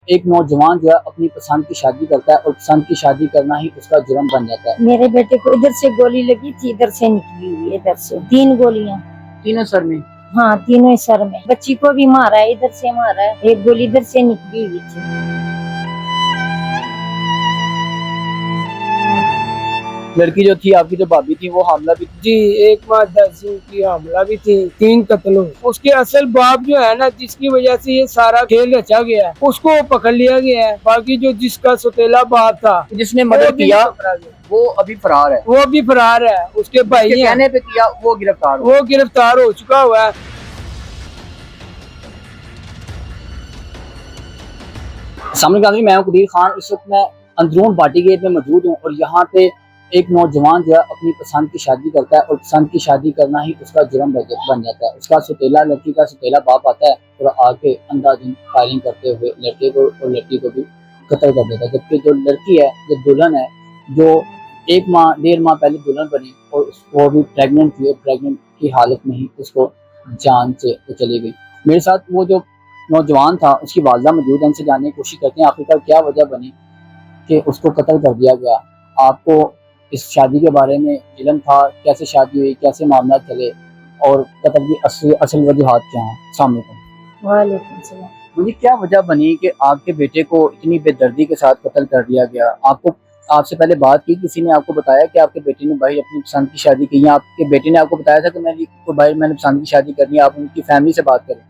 एक नौजवान जो है अपनी पसंद की शादी करता है और पसंद की शादी करना ही उसका जुर्म बन जाता है। मेरे बेटे को इधर से गोली लगी थी, इधर से निकली हुई, इधर से 3 गोलियां। तीनों सर में? हाँ, तीनों ही सर में। बच्ची को भी मारा है, इधर से मारा है, एक गोली इधर से निकली हुई थी। लड़की जो थी आपकी, जो भाभी थी, वो हमला भी थी जी, 1 माह 10 दिन की हमला भी थी, 3 कत्ल हुए। उसके असल बाप जो है ना, जिसकी वजह से ये सारा खेल रचा गया है, उसको पकड़ लिया गया है। बाकी जो जिसका सौतेला बाप था, जिसने मर्डर किया, वो अभी फरार है। वो भी फरार है। उसके भाई उसके कहने पे किया, वो गिरफ्तार हो चुका हुआ है। सामने मैं हूं कदीर खान। इस वक्त मैं अंदरून बाटी गेट में मौजूद हूँ और यहाँ पे एक नौजवान जो है अपनी पसंद की शादी करता है और पसंद की शादी करना ही उसका जुर्म बन जाता है। उसका सौतेला, लड़की का सौतेला बाप आता है और आके अंधाधुंध फायरिंग करते हुए लड़के को और लड़की को भी कत्ल कर देता है। जबकि जो लड़की है, जो दुल्हन है, जो 1 माह 1.5 माह पहले दुल्हन बनी और वो भी प्रेगनेंट थी और प्रेगनेंट की हालत में ही उसको जान से चली गई। मेरे साथ वो जो नौजवान था, उसकी वालदा मौजूद है। उनसे जानने की कोशिश करते हैं आखिरकार क्या वजह बनी कि उसको कत्ल कर दिया गया। आपको इस शादी के बारे में इल्म था? कैसे शादी हुई, कैसे मामला चले और कत्ल की असल वजूहात क्या हैं? सामने वालेकुम सलाम। मुझे क्या वजह बनी कि आपके बेटे को इतनी बेदर्दी के साथ कत्ल कर दिया गया? आपसे पहले बात की, किसी ने आपको बताया कि आपके बेटे ने भाई अपनी पसंद की शादी की, या आपके बेटे ने आपको बताया था कि मैंने पसंद की शादी करनी है, आप उनकी फैमिली से बात करें?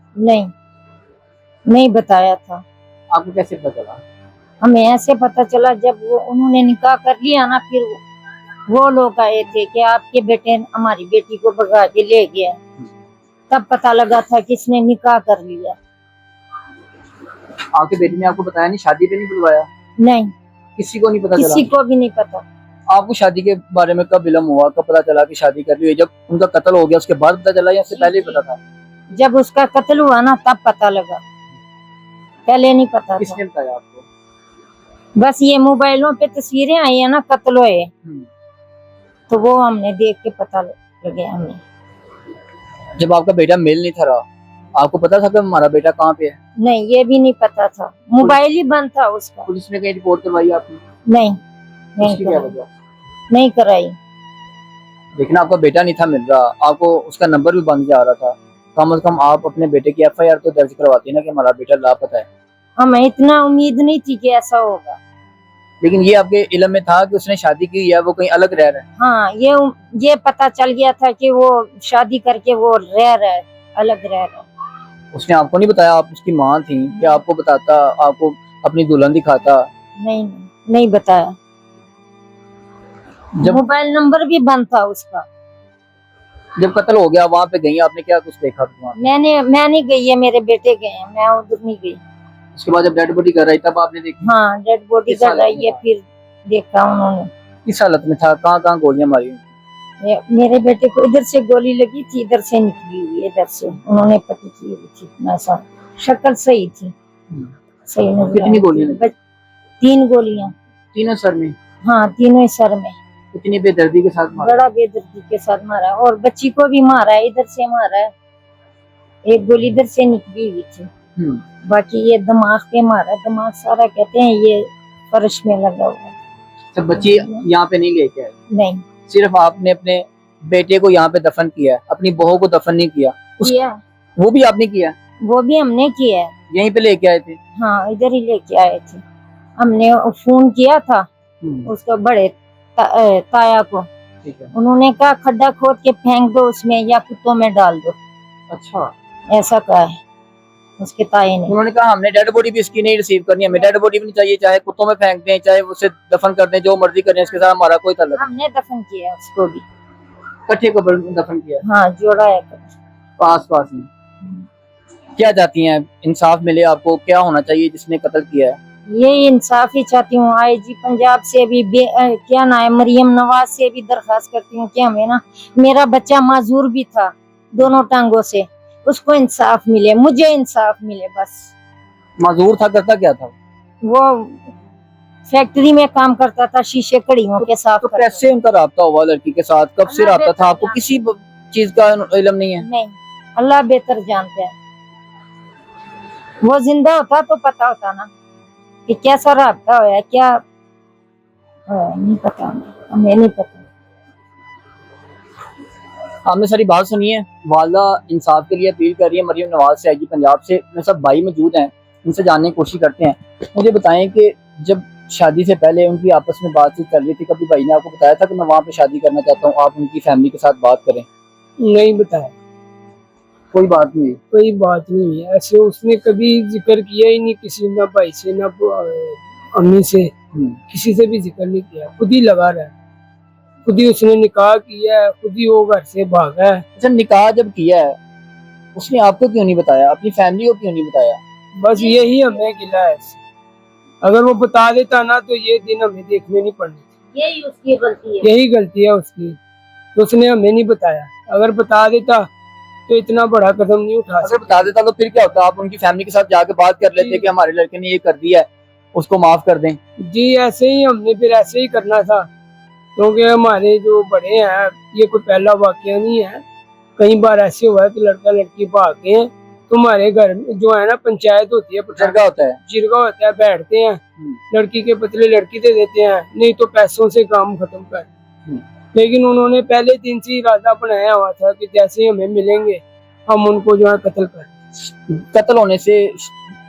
नहीं बताया था। आपको कैसे पता चला? हमें ऐसे पता चला जब उन्होंने निकाह कर लिया ना, फिर वो लोग आए थे कि आपके बेटे हमारी बेटी को भगा के ले गया। तब पता लगा था किसने निकाह कर लिया। आपके बेटे ने आपको बताया नहीं? शादी पे नहीं बुलवाया? नहीं, किसी को नहीं पता चला? किसी को भी नहीं पता। आपको शादी के बारे में कब इल्म हुआ, कब पता चला कि शादी कर ली है? जब उनका कत्ल हो गया उसके बाद पता चला या उससे पहले ही पता था? जब उसका कत्ल हुआ ना तब पता लगा, पहले नहीं पता था। किसने बताया आपको? बस ये मोबाइलों पे तस्वीरें आई है ना कत्ल हुए, तो वो हमने देख के पता लगे हमें। जब आपका बेटा मेल नहीं था रहा, आपको पता था कि हमारा बेटा कहाँ पे है? नहीं, ये भी नहीं पता था, मोबाइल ही बंद था उसका। पुलिस ने कहीं रिपोर्ट करवाई आपने? नहीं क्या वजह? नहीं कराई। लेकिन आपका बेटा नहीं था मिल रहा, आपको उसका नंबर भी बंद जा रहा था। कम से कम आप अपने बेटे की FIR तो दर्ज करवाती ना कि हमारा बेटा लापता है। हमें इतना उम्मीद नहीं थी कि ऐसा होगा। लेकिन ये आपके इल्म में था कि उसने शादी की है, वो कहीं अलग रह रहा है? हाँ, ये पता चल गया था कि वो शादी करके वो रह रहा है, अलग रह रहा है। उसने आपको नहीं बताया? आप उसकी माँ थी, क्या आपको बताता, आपको अपनी दुल्हन दिखाता? नहीं बताया। जब मोबाइल नंबर भी बंद था उसका। जब कत्ल हो गया वहाँ पे गई आपने, क्या कुछ देखा? मैं नहीं गई है, मेरे बेटे गए हैं, मैं उधर नहीं गई। उसके बाद जब डेड बॉडी कर रही तब आपने देखी? हाँ, डेड बॉडी कर रही है, फिर देखा उन्होंने। किस हालत में था? कहाँ गोलियां मारी? मेरे बेटे को इधर से गोली लगी थी, इधर से निकली हुई, इधर से उन्होंने पट्टी की हुई थी। ऐसा शक्ल सही थी, सही नजर। कितनी गोलियां? 3 गोलियां। तीनों सर में? हाँ, तीनों ही सर में। कितनी बेदर्दी के साथ मारा? बड़ा बेदर्दी के साथ मारा, और बच्ची को भी मारा है, इधर से मारा है, एक गोली इधर से निकली हुई थी। बाकी ये दिमाग पे मारा, दिमाग सारा कहते हैं ये फर्श में लगा हुआ। सब बच्ची यहाँ पे नहीं लेके आए? नहीं, सिर्फ आपने अपने बेटे को यहाँ पे दफन किया है, अपनी बहू को दफन नहीं किया? वो भी आपने किया? वो भी हमने किया है। यहीं पे लेके आए थे? हाँ, इधर ही लेके आए थे। हमने फोन किया था उसको, बड़े ताया को। ठीक है। उन्होंने कहा खड्डा खोद के फेंक दो उसमें या कुत्तों में डाल दो। अच्छा, ऐसा कहा है उसके ताए ने। उन्होंने कहा हमने डेड बॉडी भी इसकी नहीं रिसीव करनी, हमें डेड बॉडी भी नहीं चाहिए, चाहे कुत्तों में फेंक दें, चाहे उसे दफन कर दें, जो मर्जी करें, इसके साथ हमारा कोई ताल्लुक। हमने दफन किया उसको भी, इकट्ठे को दफन किया? हाँ, जोड़ा है पास में। क्या चाहती हैं? इंसाफ मिले आपको? क्या होना चाहिए जिसने कत्ल किया है? ये इंसाफ ही चाहती हूँ। IG पंजाब से भी क्या ना है, मरियम नवाज से भी दरखास्त करती हूँ कि हमें ना, मेरा बच्चा माजूर भी था दोनों टांगों से, उसको इंसाफ मिले, मुझे इंसाफ मिले बस। माजूर था, करता क्या था? वो फैक्ट्री में काम करता था, शीशे कड़ियों के साथ। तो कैसे उनका राब्ता हुआ लड़की के साथ? कब से राब्ता था? आपको किसी चीज का इल्म नहीं है? नहीं, अल्लाह बेहतर जानते हैं। वो जिंदा होता तो पता होता ना। कि कैसा रहा है क्या नहीं पता, हमें नहीं पता। आपने सारी बात सुनी है। वालदा इंसाफ के लिए अपील कर रही है मरियम नवाज से, आईजी पंजाब से। मेरे सब भाई मौजूद हैं, उनसे जानने की कोशिश करते हैं। मुझे बताएं कि जब शादी से पहले उनकी आपस में बातचीत चल रही थी, कभी भाई ने आपको बताया था कि मैं वहाँ पे शादी करना चाहता हूँ, आप उनकी फैमिली के साथ बात करें? नहीं बताया, कोई बात नहीं? कोई बात नहीं है ऐसे, उसने कभी जिक्र किया ही नहीं किसी, ना भाई से ना अम्मी से, किसी से भी जिक्र नहीं किया। खुद ही लगा रहा है, खुद ही उसने निकाह किया है, खुद ही वो घर से भागा है। अच्छा, निकाह जब किया है उसने आपको क्यों नहीं बताया, अपनी फैमिली को क्यों नहीं बताया? बस यही हमें गिला है इससे। अगर वो बता देता ना तो ये दिन हमें देखने नहीं पड़ने थे। यही उसकी गलती है, यही गलती है उसकी, तो उसने हमें नहीं बताया। अगर बता देता तो इतना बड़ा कदम नहीं उठा अगर बता देता तो फिर क्या होता? आप उनकी फैमिली के साथ जाके बात कर लेते कि हमारे लड़के ने ये कर दिया है, उसको माफ कर दें। जी ऐसे ही हमने फिर ऐसे ही करना था, क्योंकि हमारे जो बड़े हैं, ये कोई पहला वाकया नहीं है। कई बार ऐसे हुआ है कि लड़का लड़की भाग गए हैं, तुम्हारे घर में जो है ना पंचायत होती है, जिरगा होता है, जिरगा होता है, बैठते हैं, लड़की के बदले लड़की दे देते हैं, नहीं तो पैसों से काम खत्म कर। लेकिन उन्होंने पहले दिन से इरादा बनाया हुआ था कि जैसे हमें मिलेंगे हम उनको जो है कत्ल कर। कत्ल होने से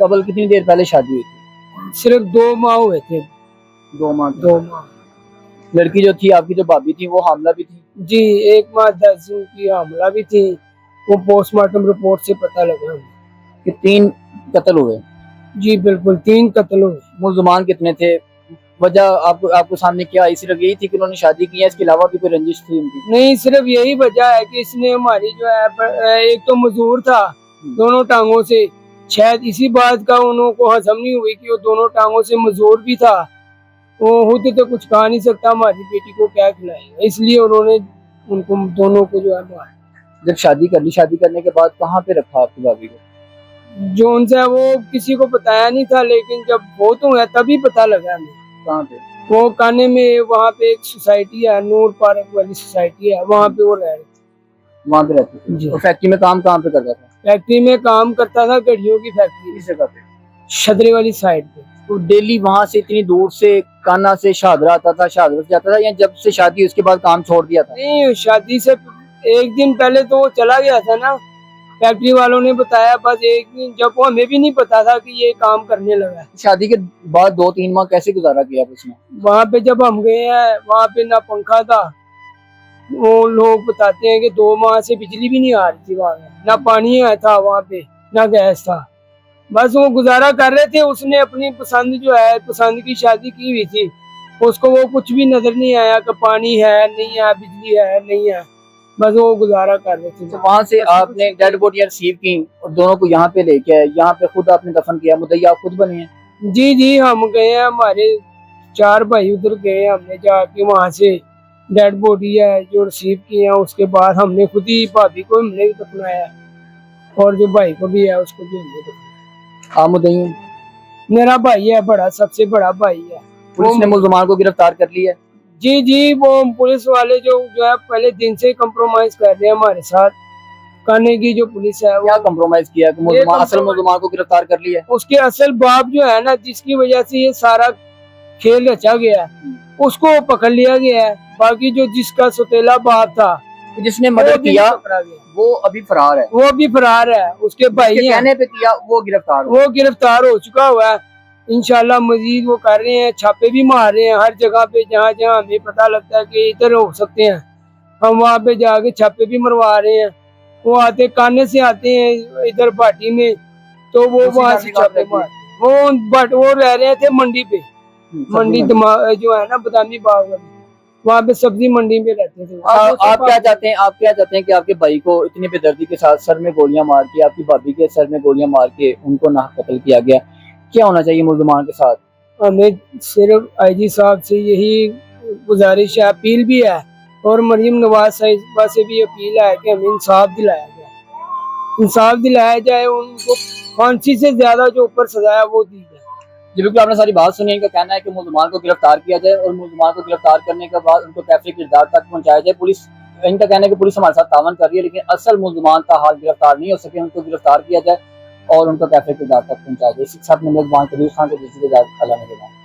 कबल कितनी देर पहले शादी हुई थी? सिर्फ 2 माह हुए थे। 2 माह? 2 माह। लड़की जो थी आपकी, जो भाभी थी, वो हामला भी थी? जी 1 माह 10 दिन की हमला भी थी, वो पोस्टमार्टम रिपोर्ट से पता लगा कि 3 कत्ल हुए। जी बिल्कुल 3 कत्ल हुए। मुल्ज़मान कितने थे? वजह आपको सामने क्या आई? सिर्फ यही थी कि उन्होंने शादी की है, इसके अलावा भी कोई रंजिश थी उनकी? नहीं, सिर्फ यही वजह है कि इसने हमारी जो है, एक तो मजदूर था दोनों टांगों से, शायद इसी बात का उनको हजम नहीं हुई कि वो दोनों टांगों से मजदूर भी था। वो खुद तो कुछ खा नहीं सकता, हमारी बेटी को क्या खिलाएगा, इसलिए उन्होंने उनको दोनों को जो है मारा। जब शादी कर ली, शादी करने के बाद कहाँ पे रखा आपकी भाभी को? जो उनसे वो किसी को बताया नहीं था, लेकिन जब बहुत हुआ तभी पता लगा हमें। कहाँ पे? वो काने में, वहाँ पे एक सोसाइटी है, नूर पार्क वाली सोसाइटी है, वहाँ पे वो रह रहे थे। वहाँ पे रहते थे? जी। और फैक्ट्री में काम कहाँ पे करता था? फैक्ट्री में काम करता था, घड़ियों की फैक्ट्री। किस जगह पे? शदरे वाली साइड पे। तो डेली वहाँ से इतनी दूर से काना से शाहदरा आता था, शाहदरा से जाता था, या जब से शादी उसके बाद काम छोड़ दिया था? नहीं, शादी से 1 दिन पहले तो वो चला गया था ना, फैक्ट्री वालों ने बताया। बस 1 दिन, जब वो हमें भी नहीं पता था कि ये काम करने लगा। शादी के बाद 2-3 माह कैसे गुजारा किया उसने? वहाँ पे जब हम गए हैं, वहाँ पे ना पंखा था, वो लोग बताते हैं कि 2 माह से बिजली भी नहीं आ रही थी वहाँ पे, ना पानी था वहाँ पे, ना गैस था। बस वो गुजारा कर रहे थे। उसने अपनी पसंद जो है, पसंद की शादी की हुई थी, उसको वो कुछ भी नजर नहीं आया कि पानी है नहीं है, बिजली है नहीं है, बस वो गुजारा कर रहे थे। तो वहाँ से आपने डेड बॉडी रिसीव की और दोनों को यहाँ पे लेके आए, यहाँ पे खुद आपने दफन किया, मुद्दई आप खुद बने हैं? जी जी, हम गए हैं, हमारे 4 भाई उधर गए, हमने जाके वहाँ से डेड बॉडी है जो रिसीव की है, उसके बाद हमने खुद ही भाभी को हमने भी दफनाया, और जो भाई को भी है उसको भी हमने दफनाया। आप मुद्दई हैं? मेरा भाई है, बड़ा, सबसे बड़ा भाई है। पुलिस ने मुल्ज़मान को गिरफ्तार कर लिया? जी जी, वो पुलिस वाले जो है पहले दिन से कंप्रोमाइज कर रहे हैं हमारे साथ। काने की जो पुलिस है, क्या कंप्रोमाइज किया कि असल मुल्ज़मान को गिरफ्तार कर लिया? उसके असल बाप जो है ना, जिसकी वजह से ये सारा खेल रचा गया है, उसको पकड़ लिया गया है। बाकी जो जिसका सौतेला बाप था, जिसने मर्डर किया, वो अभी फरार है। वो भी फरार है। उसके भाई कहने पे किया, वो गिरफ्तार हो चुका हुआ है। इंशाल्लाह मजीद वो कर रहे हैं, छापे भी मार रहे हैं हर जगह पे, जहाँ जहाँ हमें पता लगता है कि इधर हो सकते हैं, हम वहाँ पे जाके छापे भी मरवा रहे हैं। वो आते काने से आते हैं इधर भाटी में, तो वो वहाँ से छापे मार, वो रह रहे थे मंडी पे, मंडी जो है ना बदामी बाग वाली, वहाँ पे सब्जी मंडी में रहते थे। आप क्या चाहते हैं? आप क्या चाहते हैं कि आपके भाई को इतनी बेदर्दी के साथ सर में गोलियां मार के, आपकी भाभी के सर में गोलियां मार के उनको नाहक कत्ल किया गया? क्या होना चाहिए मुल्ज़मान के साथ? हमें सिर्फ आईजी साहब से यही गुजारिश है, अपील भी है, और मरियम नवाज साहिबा से भी अपील है कि हमें इंसाफ दिलाया जाए, इंसाफ दिलाया जाए, उनको फांसी से ज्यादा जो ऊपर सजा है वो दी जाए। जी बिल्कुल, आपने सारी बात सुनी। इनका कहना है कि मुल्ज़मान को गिरफ्तार किया जाए और मुल्ज़मान को गिरफ्तार करने के बाद उनको कैफे किरदार तक पहुंचाया जाए। पुलिस, इनका कहना है कि पुलिस हमारे साथ तावन कर रही है, लेकिन असल मुल्ज़मान का हाल गिरफ्तार नहीं हो सके, उनको गिरफ्तार किया जाए और उनका कैफे किरदार तक पहुंचा दे। इसी के साथ में मेजबान कबीर खान को दीजिए इजाजत। अल्लाह ने